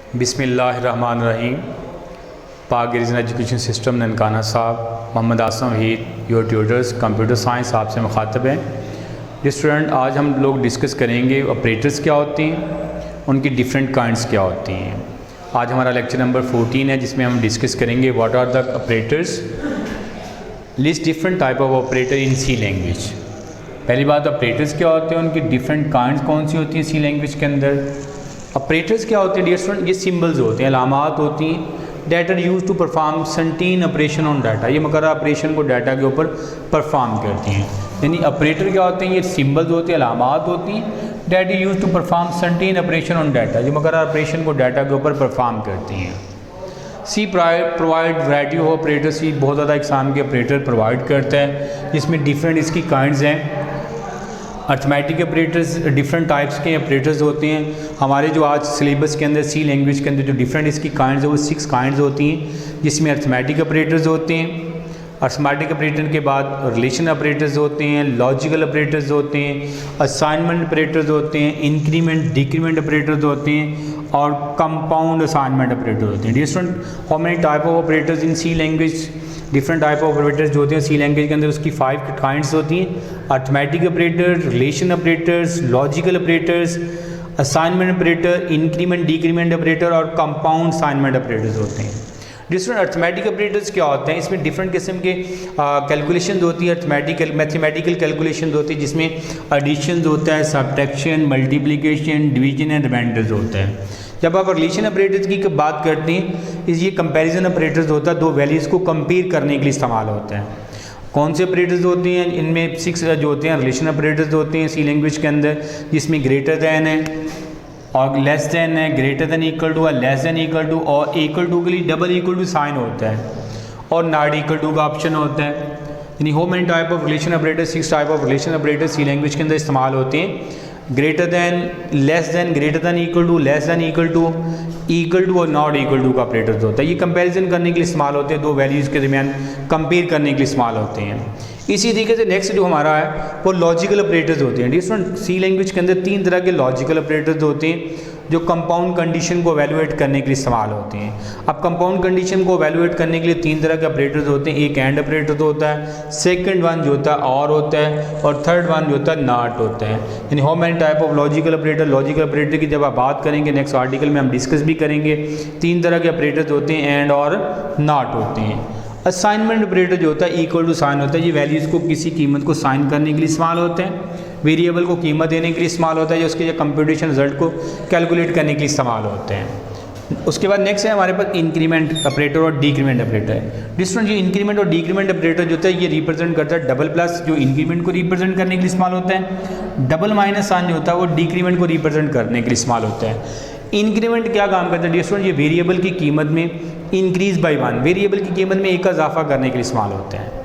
बिस्मिल्लाहिर्रहमानिर्रहीम। पाक regional education system Nankana Sahib, Mohammad Aasim Waheed, your tutors computer science आपसे मुखातब हैं। स्टूडेंट, आज हम लोग डिस्कस करेंगे ऑपरेटर्स क्या होते हैं, उनकी डिफरेंट काइंड्स क्या होती हैं। आज हमारा लेक्चर नंबर 14 है, जिसमें हम डिस्कस करेंगे what are the operators, list different type of operator in C language. पहली बात, ऑपरेटर्स क्या होते हैं, उनकी डिफरेंट काइंड्स कौन सी होती हैं सी लैंग्वेज के अंदर। ऑपरेटर्स क्या होते हैं डियर स्टूडेंट, ये सिंबल्स होते हैं, अलामात होती हैं that are use to perform certain operation on data. ये मुकर्रर ऑपरेशन को डाटा के ऊपर परफॉर्म करती हैं। यानी ऑपरेटर क्या होते हैं, ये सिंबल्स होते हैं, अलामात होती हैं that use to perform certain operation on data, जो मुकर्रर ऑपरेशन को डाटा के ऊपर परफॉर्म करती हैं। C provide variety of operator. C बहुत ज़्यादा एग्जाम के ऑपरेटर प्रोवाइड करता है, जिसमें डिफरेंट इसकी काइंड्स हैं। अर्थमेटिक ऑपरेटर्स, डिफरेंट टाइप्स के ऑपरेटर्स होते हैं। हमारे जो आज सिलेबस के अंदर सी लैंग्वेज के अंदर जो डिफरेंट इसकी काइंड्स है वो 6 काइंड्स होती हैं, जिसमें अर्थमेटिक ऑपरेटर्स होते हैं। अर्थमेटिक ऑपरेटर के बाद रिलेशन ऑपरेटर्स होते हैं, लॉजिकल ऑपरेटर्स होते हैं, असाइनमेंट ऑपरेटर्स होते हैं, इंक्रीमेंट डिक्रीमेंट ऑपरेटर्स होते हैं और कंपाउंड असाइनमेंट ऑपरेटर होते हैं। Dear student, how many type of operators in C language. Different type of operators जो होते हैं सी लैंग्वेज के अंदर, उसकी 5 काइंड्स होती हैं। Arithmetic operator, relation operators, logical operators, assignment operator, increment decrement operator और कंपाउंड असाइनमेंट ऑपरेटर्स होते हैं। डिफरेंट अर्थमेटिक ऑपरेटर्स क्या होते हैं, इसमें डिफरेंट किस्म के कैलकुलेशन होती है, अर्थमेटिकल मैथमेटिकल कैलकुलेशन होती है, जिसमें एडिशन होता है, subtraction, multiplication, division and reminders होता है। जब आप रिलेशन ऑपरेटर्स की बात करते हैं, ये कंपैरिजन ऑपरेटर्स होता है, दो वैल्यूज़ को कंपेयर करने के लिए इस्तेमाल होता है। कौन से ऑपरेटर्स होते हैं, इनमें 6 जो होते हैं रिलेशन ऑपरेटर्स होते हैं सी लैंग्वेज के अंदर, जिसमें ग्रेटर दैन है और लेस दैन है, greater than equal to, less than equal to और इक्वल टू के लिए डबल इक्वल टू साइन होता है और नॉट इक्वल टू का ऑप्शन होता है। यानी how many type of relation operator, 6 type of relation operator C language के अंदर इस्तेमाल होते हैं। Greater than, less than, greater than equal to, less than equal to और नॉट इक्वल टू का ऑपरेटर होता है। ये कंपैरिजन करने के लिए इस्तेमाल होते हैं, दो वैल्यूज़ के दरमियान कंपेयर करने के लिए इस्तेमाल होते हैं। इसी तरीके से नेक्स्ट जो हमारा है वो लॉजिकल ऑपरेटर्स होते हैं। डिफरेंट सी लैंग्वेज के अंदर 3 तरह के लॉजिकल ऑपरेटर्स होते हैं, जो कंपाउंड कंडीशन को एवेलुएट करने के लिए इस्तेमाल होते हैं। अब कंपाउंड कंडीशन को एवेलुएट करने के लिए 3 तरह के ऑपरेटर्स होते हैं। एक एंड ऑपरेटर होता है, सेकंड वन जो होता है और होता है, और थर्ड वन जो होता है नॉट होता है। यानी how many type of logical operator. Logical operator की जब आप बात करेंगे नेक्स्ट आर्टिकल में हम डिस्कस भी करेंगे। 3 तरह के ऑपरेटर्स होते हैं, एंड और नॉट होते हैं। असाइनमेंट ऑपरेटर जो होता है इक्वल टू साइन होता है, ये वैल्यूज़ को किसी कीमत को साइन करने के लिए इस्तेमाल होते हैं। वेरिएबल को कीमत देने के लिए इस्तेमाल होता है, जो उसके कंप्यूटेशन रिजल्ट को कैलकुलेट करने के लिए इस्तेमाल होते हैं। उसके बाद नेक्स्ट है हमारे पास इंक्रीमेंट ऑपरेटर और डिक्रीमेंट ऑपरेटर। डिफरेंट ये इंक्रीमेंट और डिक्रीमेंट ऑपरेटर जो होता है ये रिप्रेजेंट करता है डबल प्लस, जो इंक्रीमेंट को रिप्रेजेंट करने के लिए इस्तेमाल होता है। डबल माइनस साइन जो होता है वो डिक्रीमेंट को रिप्रेजेंट करने के लिए इस्तेमाल होता है। इंक्रीमेंट क्या काम करता है डिफरेंट, ये वेरिएबल की कीमत में इंक्रीज बाई 1, वेरिएबल की कीमत में 1 का इजाफा करने के लिए इस्तेमाल होता है।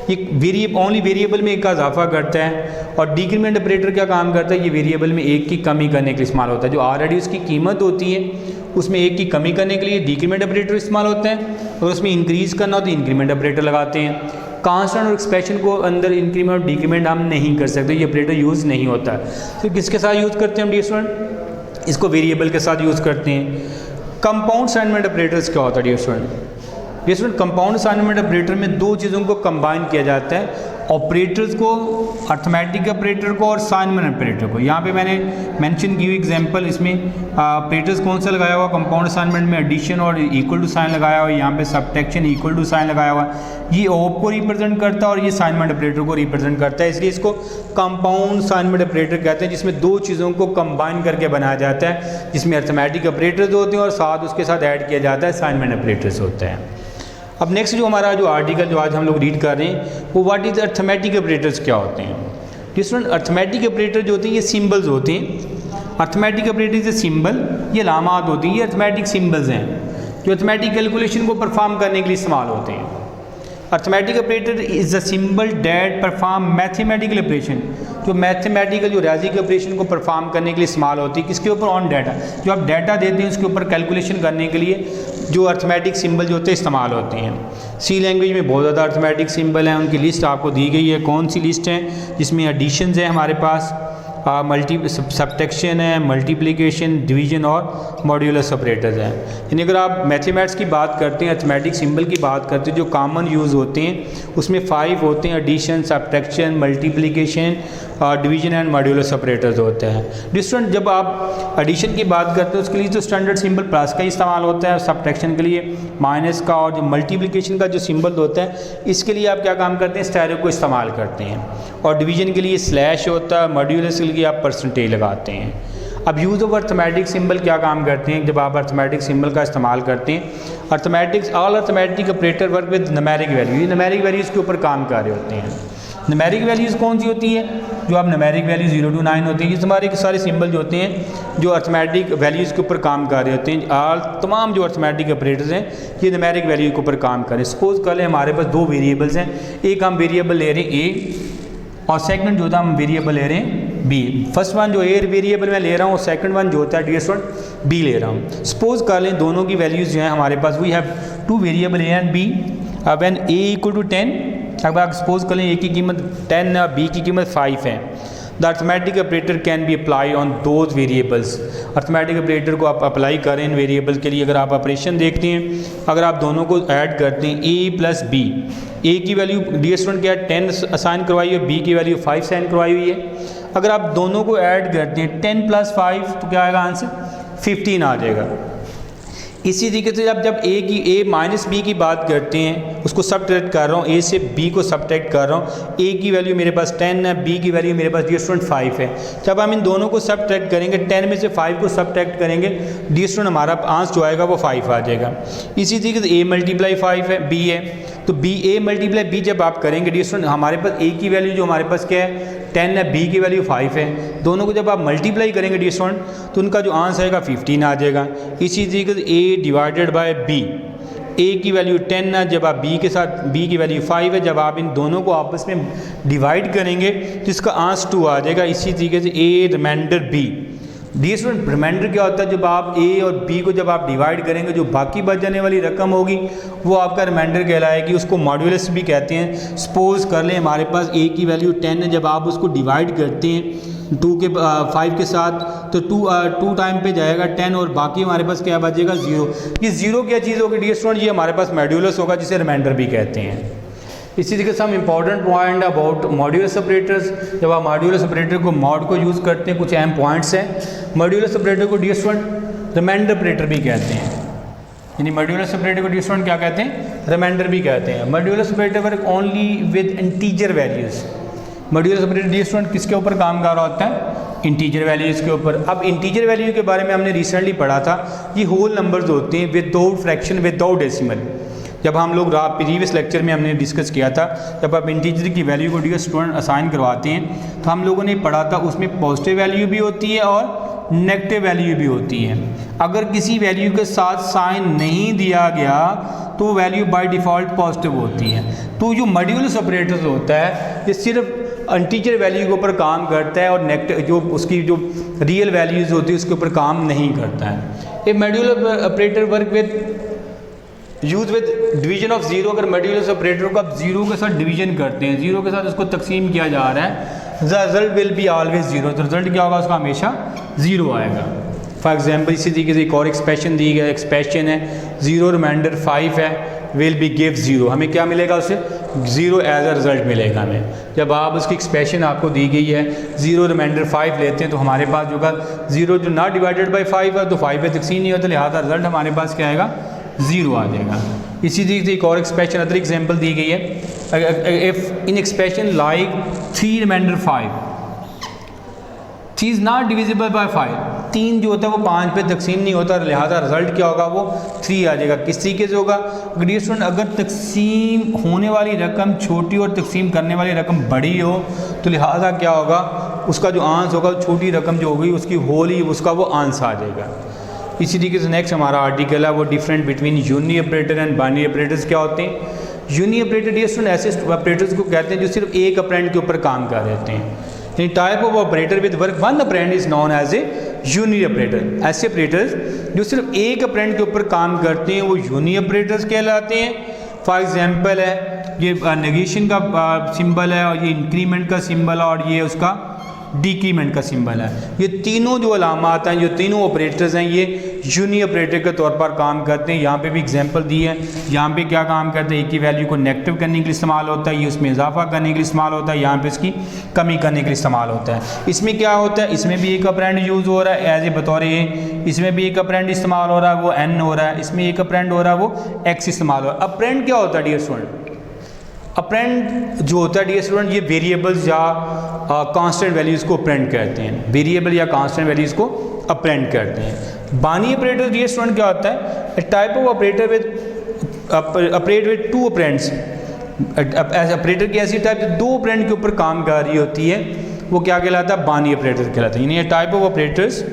ये ओनली वेरिएबल में 1 का इजाफा करता है। और डिक्रीमेंट ऑपरेटर क्या काम करता है, ये वेरिएबल में 1 की कमी करने के लिए इस्तेमाल होता है। जो ऑलरेडी उसकी कीमत होती है उसमें 1 की कमी करने के लिए डिक्रीमेंट ऑपरेटर इस्तेमाल होता है, और उसमें इंक्रीज़ करना हो तो इंक्रीमेंट ऑपरेटर लगाते हैं। कांस्टेंट और एक्सप्रेशन को अंदर इंक्रीमेंट और डिक्रीमेंट हम नहीं कर सकते, ये ऑपरेटर यूज़ नहीं होता है। तो किसके साथ यूज़ करते हैं हम डियर स्टूडेंट, इसको वेरिएबल के साथ यूज़ करते हैं। कंपाउंड असाइनमेंट ऑपरेटर्स क्या होता है dear student, compound assignment operator में 2 चीज़ों को कंबाइन किया जाता है, ऑपरेटर्स को, अर्थमेटिक ऑपरेटर को और असाइनमेंट ऑपरेटर को। यहाँ पे मैंने मेंशन की हुई एग्जांपल, इसमें ऑपरेटर्स कौन सा लगाया हुआ, कंपाउंड असाइनमेंट में एडिशन और इक्वल टू साइन लगाया हुआ है, यहाँ पे सब्ट्रैक्शन इक्वल टू साइन लगाया हुआ है। ये ऑप को रिप्रेजेंट करता है और ये असाइनमेंट ऑपरेटर को रिप्रेजेंट करता है, इसलिए इसको कंपाउंड असाइनमेंट ऑपरेटर कहते हैं, जिसमें 2 चीज़ों को कंबाइन करके बनाया जाता है, जिसमें अर्थमेटिक ऑपरेटर्स होते हैं और साथ उसके साथ ऐड किया जाता है असाइनमेंट ऑपरेटर्स होते हैं। अब नेक्स्ट जो हमारा जो आर्टिकल जो आज हम लोग रीड कर रहे हैं वो व्हाट इज़ अर्थमेटिक ऑपरेटर्स क्या होते हैं। डिफरेंट अर्थमेटिक ऑपरेटर जो होते हैं ये सिंबल्स होते हैं। Arithmetic operator is a symbol, ये अलामात होती हैं, ये अर्थमेटिक सिंबल्स हैं जो अर्थमेटिक कैलकुलेशन को परफॉर्म करने के लिए इस्तेमाल होते हैं। Arithmetic operator is a symbol that perform mathematical operation, जो मैथमेटिकल जो रियाजी के ऑपरेशन को परफॉर्म करने के लिए इस्तेमाल होती है। किसके ऊपर, ऑन डाटा, जो आप डाटा देते हैं उसके ऊपर कैलकुलेशन करने के लिए जो अर्थमेटिक सिंबल जो होते हैं इस्तेमाल होते हैं। सी लैंग्वेज में बहुत ज़्यादा अर्थमेटिक सिंबल हैं, उनकी लिस्ट आपको दी गई है। कौन सी लिस्ट है, जिसमें एडिशंस है हमारे पास, सब्ट्रैक्शन है, मल्टीप्लिकेशन, डिवीजन और मॉड्यूलस ऑपरेटर्स हैं। यानी अगर आप मैथमेटिक्स की बात करते हैं, अरिथमेटिक सिंबल की बात करते हैं, जो कॉमन यूज़ होते हैं उसमें 5 होते हैं, addition, subtraction, multiplication, division and modulus operators होते हैं। डिफरेंट जब आप एडिशन की बात करते हैं उसके लिए तो स्टैंडर्ड सिंबल प्लस का इस्तेमाल होता है, सब्ट्रैक्शन के लिए माइनस का, और जो मल्टीप्लिकेशन का जो सिंबल होता है इसके लिए आप क्या काम करते हैं, स्टेरियो को इस्तेमाल करते हैं, और डिवीजन के लिए स्लैश होता है, मॉड्यूलस के लिए आप परसेंटेज लगाते हैं। अब यूज़ ऑफ अरिथमेटिक सिंबल क्या काम करते हैं, जब आप अरिथमेटिक सिंबल का इस्तेमाल करते हैं, all arithmetic operator work with numeric value, ये न्यूमेरिक वैल्यूज़ के ऊपर काम कर रहे होते हैं। न्यूमेरिक वैल्यूज़ कौन सी होती है, जो आप न्यूमेरिक वैल्यू 0 to 9 होती है, ये हमारे सारे सिंबल जो होते हैं जो अरिथमेटिक वैल्यूज़ के ऊपर काम कर रहे होते हैं। तमाम जो अरिथमेटिक ऑपरेटर्स हैं ये न्यूमेरिक वैल्यू के ऊपर काम कर रहे हैं। सपोज कर लें हमारे पास 2 वेरिएबल्स हैं, एक हम वेरिएबल ले रहे हैं ए और सेकंड जो था हम वेरिएबल ले रहे हैं बी। फर्स्ट वन जो ए वेरिएबल मैं ले रहा हूँ और सेकंड वन जो होता है डियर बी ले रहा हूँ। सपोज कर लें दोनों की वैल्यूज़ जो हैं हमारे पास, we have 2 variable A and B, when A equal to 10, अब आप सपोज कर लें ए की कीमत 10 है, बी की कीमत 5 है। The arithmetic operator can be apply on those variables, arithmetic operator को आप अप्लाई करें इन वेरिएबल के लिए। अगर आप ऑपरेशन देखते हैं, अगर आप दोनों को ऐड करते हैं ए प्लस बी, ए की वैल्यू डी स्टूडेंट क्या है 10 असाइन करवाई है, बी की वैल्यू 5 साइन करवाई हुई है। अगर आप दोनों को ऐड करते हैं 10 + 5 तो क्या आएगा आंसर 15 आ जाएगा। इसी तरीके से जब ए माइनस बी की बात करते हैं, उसको सब्ट्रैक्ट कर रहा हूँ, ए से बी को सब्ट्रैक्ट कर रहा हूँ, ए की वैल्यू मेरे पास 10 है, बी की वैल्यू मेरे पास डी स्टूडेंट 5 है। जब हम इन दोनों को सब्ट्रैक्ट करेंगे, 10 में से 5 को सब्ट्रैक्ट करेंगे, डी स्टूडेंट हमारा आंसर जो आएगा वो 5 आ जाएगा। इसी तरीके से a × 5 है, बी है, तो a × b जब आप करेंगे डी स्टूडेंट हमारे पास a की वैल्यू जो हमारे पास क्या है 10 है, बी की वैल्यू 5 है, दोनों को जब आप मल्टीप्लाई करेंगे डी स्टूडेंट तो उनका जो आंसर आएगा 15 आ जाएगा। इसी तरीके से a/b, a की वैल्यू 10 है, जब आप b के साथ b की वैल्यू 5 है, जब आप इन दोनों को आपस में डिवाइड करेंगे तो इसका आंसर 2 आ जाएगा। इसी तरीके से a reminder b, dear student reminder क्या होता है, जब आप a और b को जब आप डिवाइड करेंगे जो बाकी बच जाने वाली रकम होगी वो आपका रिमाइंडर कहलाएगी, उसको मॉड्यूलस भी कहते हैं। सपोज कर लें हमारे पास a की वैल्यू 10 है, जब आप उसको डिवाइड करते हैं 5 के साथ तो 2 टाइम पे जाएगा 10 और बाकी हमारे पास क्या बचेगा 0। ये 0 क्या चीज़ होगी डी स्टूडेंट, ये हमारे पास मॉड्यूलस होगा जिसे रिमाइंडर भी कहते हैं। इसी तरीके से हम important point about modulus operators, जब आप मॉड्यूलस ऑपरेटर को मॉड को यूज़ करते हैं, कुछ अहम पॉइंट्स हैं। मॉड्यूलस ऑपरेटर को डी स्टूडेंट रिमाइंडर ऑपरेटर भी कहते हैं, यानी मॉड्यूलस ऑपरेटर को डी स्टूडेंट क्या कहते हैं, रिमाइंडर भी कहते हैं। Modulus operator work only with integer values, modulus operator dear student किसके ऊपर काम कर रहा होता है, इंटीजर वैल्यूज़ के ऊपर। अब इंटीजर वैल्यू के बारे में हमने रिसेंटली पढ़ा था, ये होल नंबर्स होते हैं विदाउट फ्रैक्शन, विदाउट डेसिमल। जब हम लोग प्रीवियस लेक्चर में हमने डिस्कस किया था, जब आप इंटीजर की वैल्यू को डी स्टूडेंट असाइन करवाते हैं तो हम लोगों ने पढ़ा था उसमें पॉजिटिव वैल्यू भी होती है और नेगेटिव वैल्यू भी होती है। अगर किसी वैल्यू के साथ साइन नहीं दिया गया तो वैल्यू बाय डिफ़ॉल्ट पॉजिटिव होती है। तो जो मॉड्यूलस ऑपरेटर होता है ये सिर्फ इंटीजर वैल्यू के ऊपर काम करता है और नेगेटिव जो उसकी जो रियल वैल्यूज़ होती है उसके ऊपर काम नहीं करता है। A modulus operator work with use with division of 0, अगर मॉड्यूलस ऑपरेटर को आप 0 के साथ डिवीजन करते हैं, 0 के साथ उसको तकसीम किया जा रहा है, the result will be always 0, तो रिजल्ट क्या होगा उसका हमेशा 0 आएगा। फॉर एग्जांपल इसी तरीके से एक और एक्सप्रेशन दी गई, एक्सप्रेशन है 0 रिमाइंडर 5 है, विल बी गिव 0, हमें क्या मिलेगा उससे 0 एज अ रिजल्ट मिलेगा हमें। जब आप उसकी एक्सप्रेशन आपको दी गई है 0 रिमाइंडर 5 लेते हैं तो हमारे पास जो होगा 0 जो ना डिवाइडेड बाई 5 है तो 5 पे तकसीम नहीं होता, लिहाजा रिजल्ट हमारे पास क्या आएगा 0 आ जाएगा। इसी तरीके से एक और एक्सप्रेशन अदर एग्जांपल दी गई है, if in expression like 3 reminder 5, 3 is not divisible by 5, 3 जो होता है वो 5 पे तकसीम नहीं होता, लिहाजा रिजल्ट क्या होगा वो 3 आ जाएगा। किस तरीके से होगा, अगर तकसीम होने वाली रकम छोटी और तकसीम करने वाली रकम बड़ी हो तो लिहाजा क्या होगा उसका जो आंसर होगा छोटी रकम जो होगी उसकी होल ही उसका वो आंसर आ जाएगा। इसी तरीके से नेक्स्ट हमारा आर्टिकल है वो different between uni operator and binary operators क्या होते हैं। यूनी ऑपरेटर ये स्टूडेंट ऐसे ऑपरेटर्स को कहते हैं जो सिर्फ एक ऑपरेंड के ऊपर काम कर रहे हैं। यानी type of operator with work one operand is known as a uni operator. ऐसे ऑपरेटर्स जो सिर्फ एक ऑपरेंड के ऊपर काम करते हैं वो यूनी ऑपरेटर्स कहलाते हैं। फॉर एग्जांपल है ये नेगेशन का सिंबल है और ये इंक्रीमेंट का सिंबल है और ये उसका डिक्रीमेंट का सिंबल है। ये तीनों जो अलामात हैं, जो तीनों ऑपरेटर्स हैं, ये यूनी ऑपरेटर के तौर पर काम करते हैं। यहाँ पे भी एग्जांपल दी है, यहाँ पे क्या काम करते हैं, एक की वैल्यू को नेगेटिव करने के लिए इस्तेमाल होता है, ये उसमें इजाफा करने के लिए इस्तेमाल होता है, यहाँ पे इसकी कमी करने के लिए इस्तेमाल होता है। इसमें क्या होता है, इसमें भी एक ऑपरेंड यूज़ हो रहा है एज ए बतौर ए, इसमें भी एक ऑपरेंड इस्तेमाल हो रहा है वो एन हो रहा है, इसमें एक ऑपरेंड हो रहा है वो एक्स इस्तेमाल हो रहा है। ऑपरेंड क्या होता है डियर स्टूडेंट? ऑपरेंड जो होता है डियर स्टूडेंट, ये वेरिएबल्स या कांस्टेंट वैल्यूज़ को ऑपरेंड कहते हैं। वेरिएबल या कांस्टेंट वैल्यूज़ को ऑपरेंड करते हैं। बाइनरी ऑपरेटर डियर स्टूडेंट क्या होता है? Type of operator with operate with two operands. Operator की ऐसी टाइप दो ऑपरेंड के ऊपर काम कर रही होती है, वो क्या कहलाता है? बाइनरी ऑपरेटर कहलाता है। यानी ये type of operators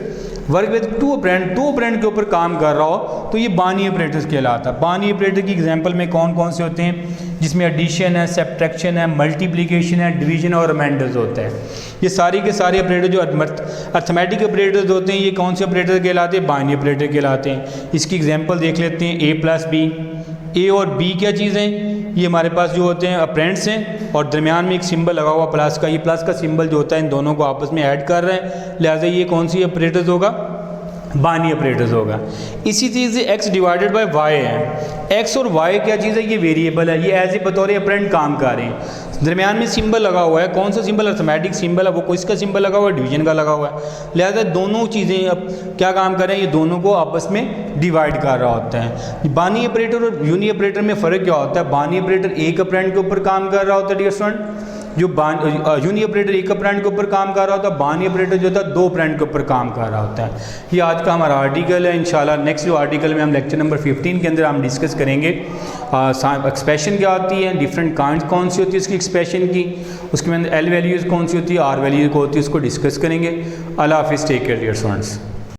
work with two operand, दो ऑपरेंड के ऊपर काम कर रहा हो तो ये बाइनरी ऑपरेटर्स कहलाता है। बाइनरी ऑपरेटर की एग्जांपल में कौन कौन से होते हैं? जिसमें एडिशन है, सब्ट्रैक्शन है, मल्टीप्लिकेशन है, डिवीजन और रिमाइंडर्स होता है। ये सारे के सारे ऑपरेटर जो अर्थमेटिक ऑपरेटर्स होते हैं, ये कौन से ऑपरेटर कहलाते हैं? बाइनरी ऑपरेटर कहलाते हैं। इसकी एग्जांपल देख लेते हैं। ए प्लस बी, ए और बी क्या चीज़ें? ये हमारे पास जो होते हैं ऑपरेंड्स हैं, और दरमियान में एक सिंबल लगा हुआ प्लस का। ये प्लस का सिंबल जो होता है इन दोनों को आपस में ऐड कर रहे हैं, लिहाजा ये कौन सी ऑपरेटर्स होगा? बाइनरी ऑपरेटर्स होगा। इसी चीज़ से x डिवाइडेड बाय y है। x और y क्या चीज़ है? ये वेरिएबल है, ये एज ए बतौर ऑपरेंड काम कर रहे हैं। दरमियान में सिंबल लगा हुआ है, कौन सा सिंबल? अर्थमेटिक सिंबल है, वो किसका सिंबल लगा हुआ है? डिवीजन का लगा हुआ है। लिहाजा दोनों चीज़ें अब क्या काम कर रहे हैं? ये दोनों को आपस में डिवाइड कर रहा होता है। बाइनरी ऑपरेटर और यूनी ऑपरेटर में फ़र्क क्या होता है? बाइनरी ऑपरेटर एक ऑपरेंड के ऊपर काम कर रहा होता है डियर स्टूडेंट, जो यूनी ऑपरेटर एक ऑपरेंड के ऊपर काम कर रहा होता है, बाइनरी ऑपरेटर जो होता है दो ऑपरेंड के ऊपर काम कर रहा होता है। ये आज का हमारा आर्टिकल है। इंशाल्लाह नेक्स्ट जो आर्टिकल में हम लेक्चर नंबर 15 के अंदर हम डिस्कस करेंगे एक्सप्रेशन क्या होती है, डिफरेंट काइंड कौन सी होती है उसकी एक्सप्रेशन की, उसके अंदर एल वैल्यूज़ कौन सी होती है, आर वैल्यूज़ कौन होती है, उसको डिस्कस करेंगे। अल्लाह हाफिज़, टेक केयर डियर स्टूडेंट्स।